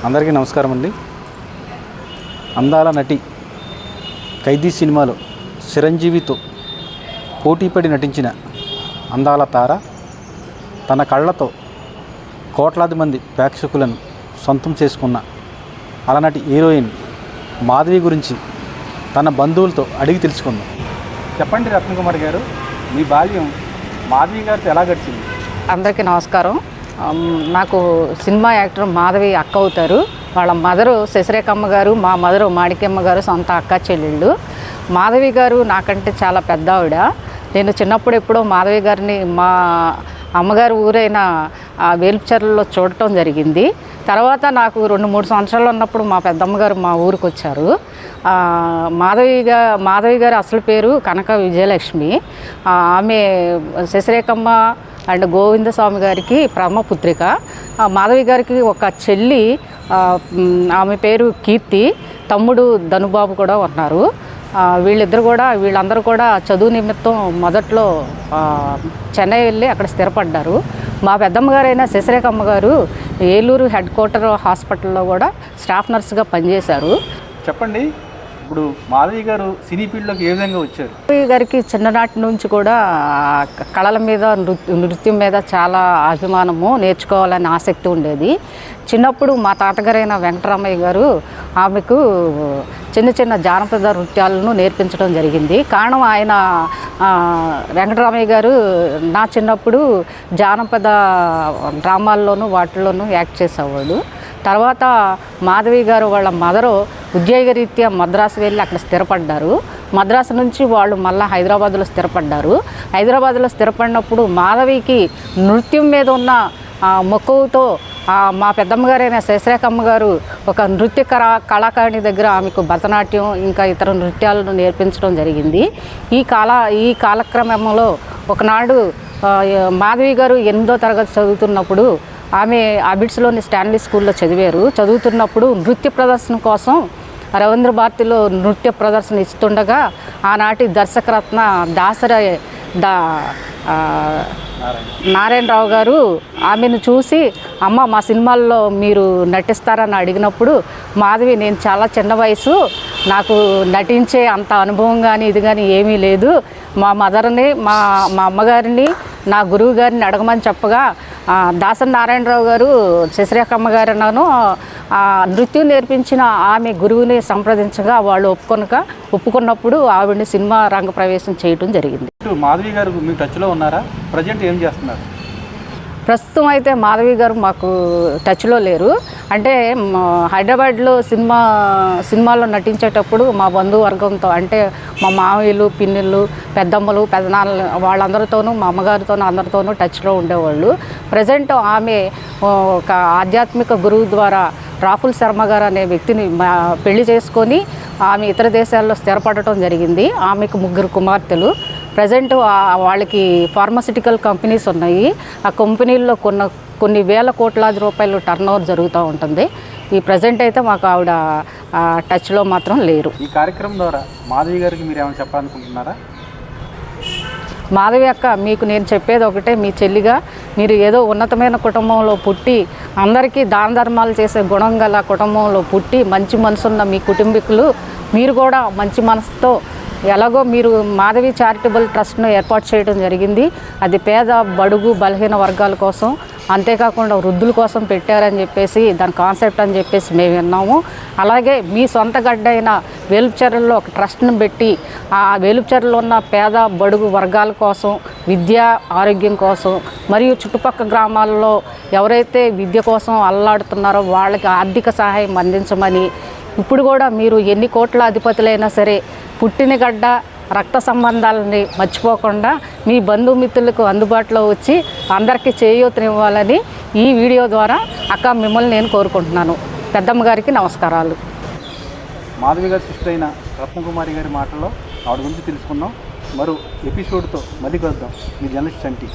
అందరికీ నమస్కారం అండి. అందాల నటి ఖైదీ సినిమాలో చిరంజీవితో పోటీపడి నటించిన అందాల తార తన కళ్ళతో కోట్లాది మంది ప్రేక్షకులను సొంతం చేసుకున్న అలనాటి హీరోయిన్ మాధవి గురించి తన బంధువులతో అడిగి తెలుసుకుందాం. చెప్పండి రత్నకుమారి గారు, మీ బాల్యం మాధవి గారితో ఎలా గడిచింది? అందరికీ నమస్కారం. నాకు సినిమా యాక్టర్ మాధవి అక్క అవుతారు. వాళ్ళ మదరు శశిరేఖమ్మ గారు, మా మదరు మాణిక్యమ్మ గారు సొంత అక్క చెల్లెళ్ళు. మాధవి గారు నాకంటే చాలా పెద్ద ఆవిడ. నేను చిన్నప్పుడు ఎప్పుడో మాధవి గారిని మా అమ్మగారు ఊరైన వేల్పుచర్లలో చూడటం జరిగింది. తర్వాత నాకు 2-3 సంవత్సరాలు ఉన్నప్పుడు మా పెద్దమ్మగారు మా ఊరికి వచ్చారు. మాధవి గారు అసలు పేరు కనక విజయలక్ష్మి. ఆమె శశిరేఖమ్మ అండ్ గోవిందస్వామి గారికి బ్రహ్మపుత్రిక. మాధవి గారికి ఒక చెల్లి, ఆమె పేరు కీర్తి, తమ్ముడు ధనుబాబు కూడా ఉన్నారు. వీళ్ళందరూ కూడా చదువు నిమిత్తం మొదట్లో చెన్నై వెళ్ళి అక్కడ స్థిరపడ్డారు. మా పెద్దమ్మ గారైన శశిరేఖమ్మ గారు ఏలూరు హెడ్ క్వార్టర్ హాస్పిటల్లో కూడా స్టాఫ్ నర్సుగా పనిచేశారు. చెప్పండి, ఇప్పుడు మాధవి గారు సినీ ఫీల్డ్లోకి ఏ విధంగా వచ్చారు? మాధవి గారికి చిన్ననాటి నుంచి కూడా కళల మీద, నృత్యం మీద చాలా అభిమానము, నేర్చుకోవాలని ఆసక్తి ఉండేది. చిన్నప్పుడు మా తాతగారైన వెంకటరామయ్య గారు ఆమెకు చిన్న చిన్న జానపద నృత్యాలను నేర్పించడం జరిగింది. కారణం ఆయన వెంకటరామయ్య గారు నా చిన్నప్పుడు జానపద డ్రామాల్లోనూ వాటిల్లోనూ యాక్ట్ చేసేవాడు. తర్వాత మాధవి గారు వాళ్ళ మదరు ఉద్యోగరీత్యా మద్రాసు వెళ్ళి అక్కడ స్థిరపడ్డారు. మద్రాసు నుంచి వాళ్ళు మళ్ళీ హైదరాబాద్లో స్థిరపడ్డారు. హైదరాబాద్లో స్థిరపడినప్పుడు మాధవికి నృత్యం మీద ఉన్న మక్కువతో మా పెద్దమ్మగారైన శశిరేఖమ్మ గారు ఒక నృత్య కళాకారిణి దగ్గర ఆమెకు భరతనాట్యం ఇంకా ఇతర నృత్యాలను నేర్పించడం జరిగింది. ఈ కాలక్రమంలో ఒకనాడు మాధవి గారు 8వ తరగతి చదువుతున్నప్పుడు ఆమె అబిడ్స్లోని స్టాన్లీ స్కూల్లో చదువుతున్నప్పుడు నృత్య ప్రదర్శన కోసం రవీంద్ర భారతిలో నృత్య ప్రదర్శన ఇస్తుండగా ఆనాటి దర్శకరత్న దాసరి నారాయణరావు గారు ఆమెను చూసి, అమ్మ మా సినిమాల్లో మీరు నటిస్తారని అడిగినప్పుడు మాధవి, నేను చాలా చిన్న వయసు, నాకు నటించే అంత అనుభవం కానీ ఇది కానీ ఏమీ లేదు, మా మదర్ని మా అమ్మగారిని నా గురువు గారిని అడగమని చెప్పగా దాసరి నారాయణరావు గారు శశిరేఖమ్మ గారినను నృత్యం నేర్పించిన ఆమె గురువుని సంప్రదించగా వాళ్ళు ఒప్పుకున్నప్పుడు ఆవిడని సినిమా రంగ ప్రవేశం చేయడం జరిగింది. మాధవి గారు మీ టచ్లో ఉన్నారా? ప్రజెంట్ ఏం చేస్తున్నారు? ప్రస్తుతం అయితే మాధవి గారు మాకు టచ్లో లేరు. అంటే హైదరాబాద్లో సినిమాలో నటించేటప్పుడు మా బంధువర్గంతో, అంటే మా మామయ్యలు, పిన్నిళ్ళు, పెద్దమ్మలు, పెదనాన్నలు వాళ్ళందరితోనూ, మా అమ్మగారితోనూ అందరితోనూ టచ్లో ఉండేవాళ్ళు. ప్రజెంట్ ఆమె ఒక ఆధ్యాత్మిక గురువు ద్వారా రాహుల్ శర్మ గారు అనే వ్యక్తిని పెళ్లి చేసుకొని ఆమె ఇతర దేశాల్లో స్థిరపడటం జరిగింది. ఆమెకు 3 కుమార్తెలు. ప్రజెంట్ వాళ్ళకి ఫార్మాసిటికల్ కంపెనీస్ ఉన్నాయి. ఆ కంపెనీల్లో కొన్ని వేల కోట్లాది రూపాయలు టర్నోవర్ జరుగుతూ ఉంటుంది. ఈ ప్రజెంట్ అయితే మాకు ఆవిడ టచ్లో మాత్రం లేరు. ఈ కార్యక్రమం ద్వారా మాధవి గారికి మీరు ఏమైనా చెప్పాలనుకుంటున్నారా? మాధవి అక్క, మీకు నేను చెప్పేది ఒకటే, మీ చెల్లిగా మీరు ఏదో ఉన్నతమైన కుటుంబంలో పుట్టి అందరికీ దాన ధర్మాలు చేసే గుణం గల కుటుంబంలో పుట్టి మంచి మనసున్న మీ కుటుంబీకులు, మీరు కూడా మంచి మనసుతో ఎలాగో మీరు మాధవి చారిటబుల్ ట్రస్ట్ను ఏర్పాటు చేయడం జరిగింది. అది పేద, బడుగు, బలహీన వర్గాల కోసం, అంతేకాకుండా వృద్ధుల కోసం పెట్టారని చెప్పేసి దాని కాన్సెప్ట్ అని చెప్పేసి మేము విన్నాము. అలాగే మీ సొంత గడ్డ అయిన వేలుపుచర్లలో ఒక ట్రస్ట్ను పెట్టి ఆ వేలుపుచర్లలో ఉన్న పేద, బడుగు వర్గాల కోసం, విద్య, ఆరోగ్యం కోసం, మరియు చుట్టుపక్కల గ్రామాల్లో ఎవరైతే విద్య కోసం అల్లాడుతున్నారో వాళ్ళకి ఆర్థిక సహాయం అందించమని, ఇప్పుడు కూడా మీరు ఎన్ని కోట్ల అధిపతులైనా సరే పుట్టిన గడ్డ, రక్త సంబంధాలని మర్చిపోకుండా మీ బంధుమిత్రులకు అందుబాటులో వచ్చి అందరికీ చేయూతనివ్వాలని ఈ వీడియో ద్వారా అక్క మిమ్మల్ని నేను కోరుకుంటున్నాను. పెద్దమ్మ గారికి నమస్కారాలు. మాధవి గారి సిస్టర్ అయిన రత్నకుమారి గారి మాటల్లో ఆవిడ గురించి తెలుసుకున్నాం. మరో ఎపిసోడ్తో మళ్ళీ కలుద్దాం. మీ జర్నలిస్ట్ చంటి.